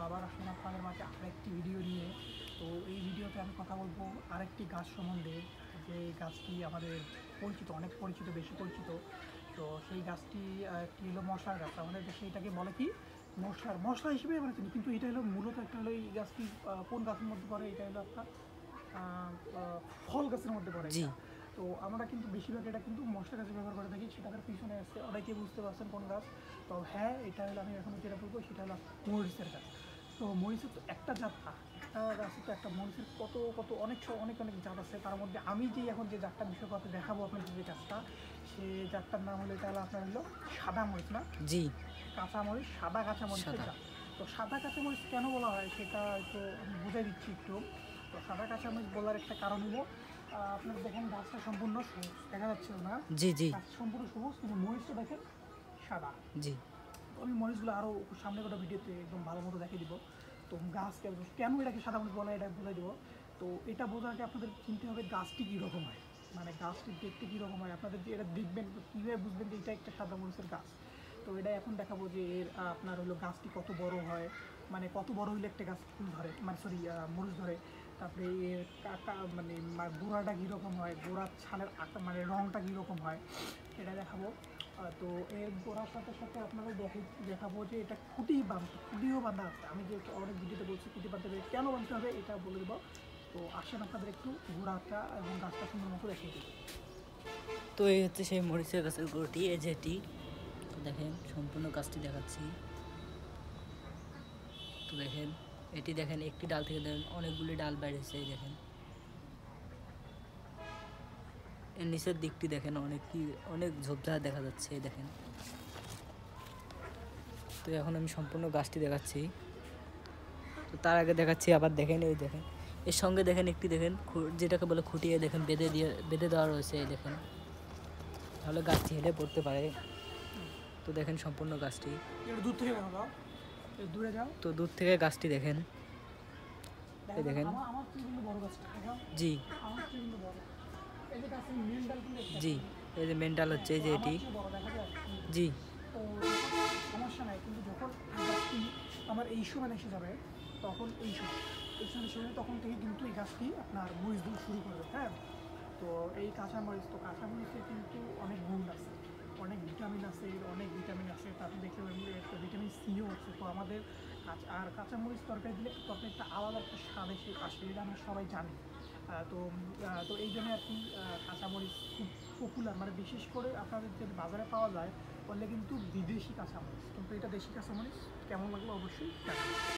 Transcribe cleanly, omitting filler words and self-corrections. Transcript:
আবার আসলাম আপনাদের মাঝে আরেকটি ভিডিও নিয়ে। তো এই ভিডিওতে আমি কথা বলবো আরেকটি গাছ সম্বন্ধে, যে গাছটি আমাদের পরিচিত, অনেক পরিচিত, বেশি পরিচিত। তো সেই গাছটি একটি হলো মশলার গাছ। আমাদের দেশে এটাকে বলে কি মশলা হিসেবে আমরা চিনি, কিন্তু এটা হলো মূলত একটা হলো এই গাছটি কোন গাছের মধ্যে পড়ে, এটা হলো আপনার ফল গাছের মধ্যে পড়ে জি। এটা। তো আমরা কিন্তু বেশিরভাগ এটা কিন্তু মশলা গাছে ব্যবহার করে থাকি, সেটার পিছনে আছে অনেকে বুঝতে পারছেন কোন গাছ। তো হ্যাঁ, এটা হলো আমি এখন যেটা বলবো সেটা হলো মরিচের গাছ। তো মরিচের তো একটা জাত না, একটা গাছে তো একটা মরিচের কত কত অনেক অনেক অনেক জাত আছে। তার মধ্যে আমি যে এখন যে জাতটা বিষয় কথা দেখাবো আপনাদের, যে গাছটা, সে জাতটার নাম হলো, এটা হলো আপনার হলো সাদা মরিচ না, জি। কাঁচামরিচ, সাদা কাঁচামরিচের সাদা। জাত। তো সাদা কাঁচামরিচ কেন বলা হয় সেটা একটু আমি বুঝাই দিচ্ছি একটু। তো সাদা কাঁচামরিচ বলার একটা কারণ হলো, আপনার দেখেন গাছটা সম্পূর্ণ সবুজ দেখা যাচ্ছে না, জি, জি, গাছ সম্পূর্ণ সবুজ, কিন্তু মরিচটা দেখেন সাদা। জি। তো আমি মরিচগুলো আরও সামনে কোনো ভিডিওতে একদম ভালো মতো দেখিয়ে দিব। তো গাছ কেন এটাকে সাদা মরিচ বলা হয় এটা বলে দেবো। তো এটা বোঝার আগে আপনাদের চিনতে হবে গাছটি কীরকম হয়, মানে গাছটি দেখতে কীরকম হয়। আপনাদের যে এটা দেখবেন কীভাবে বুঝবেন যে এটা একটা সাদা মরিচের গাছ। তো এটা এখন দেখাবো যে এর আপনার হলো গাছটি কত বড় হয়, মানে কত বড় হইলে একটা গাছ ধরে, মানে সরি মরিচ ধরে। তারপরে এর মানে গোড়াটা কীরকম হয়, গোড়ার ছালের মানে রঙটা কীরকম হয় সেটা দেখাবো। তো এর গোড়ার সাথে সাথে আপনাদের দেখাবো যে এটা খুঁটিও বাঁধা আছে। আমি যে অনেক ভিডিওতে বলছি খুঁটি বাঁধতে হবে, কেন বাঁধতে হবে এটা বলে দেবো। তো আসেন আপনাদের একটু গোড়াটা এবং গাছটা সুন্দর মতো দেখিয়ে দেবো। তো এই হচ্ছে সেই মরিচের গাছের গোড়াটি, এই যেটি দেখেন সম্পূর্ণ গাছটি দেখাচ্ছি। তো দেখেন, এটি দেখেন একটি ডাল থেকে দেখেন অনেকগুলি ডাল বেরিয়েছে। এই দেখেন এর নিচের দিকটি দেখেন অনেক ঝোপঝাড় দেখা যাচ্ছে। এই দেখেন। তো এখন আমি সম্পূর্ণ গাছটি দেখাচ্ছি। তো তার আগে দেখাচ্ছি আবার দেখেন, এই দেখেন এর সঙ্গে দেখেন একটি দেখেন যেটাকে বলে খুঁটিয়ে দেখেন বেঁধে দেওয়া রয়েছে। এই দেখেন, তাহলে গাছটি হেলে পড়তে পারে। তো দেখেন সম্পূর্ণ গাছটি, একটু দূর থেকে দেখো, দূরে যাও। তো দূর থেকে গাছটি দেখেন। এই দেখেন। আমার চেয়ে কিন্তু বড় গাছটা দেখাও, জি, আমার চেয়ে কিন্তু বড়। এই যে গাছের মেন ডাল কিন্তু একটা, জি। এই যে মেন্টাল হচ্ছে এই যে আমার এটি। চেয়ে বড় দেখা যায়। জি, তো সমস্যা নাই, কিন্তু যখন এই গাছটি আমার এই সময় এসে যাবে, তখন এই সময় তখন থেকে কিন্তু এই গাছটি আপনার মরিচ ধরা শুরু করবে। হ্যাঁ, তো এই কাঁচামরিচ, তো কাঁচামরিচের কিন্তু অনেক গুণ আছে, অনেক ভিটামিন আছে, তারপর দেখতে পাবেন একটা ভিটামিন সিও আছে। তো আমাদের কাঁচামরিচ তরকারি দিলে তরকারিটা আলাদা একটা স্বাদ এসে আসে, এটা আমরা সবাই জানি। তো তো এই জন্য আর কি কাঁচামরিচ খুব পপুলার, মানে বিশেষ করে আপনাদের যে বাজারে পাওয়া যায় বললে কিন্তু বিদেশি কাঁচামরিচ, কিন্তু এটা দেশি কাঁচামরিচ। কেমন লাগলো অবশ্যই জানাবেন।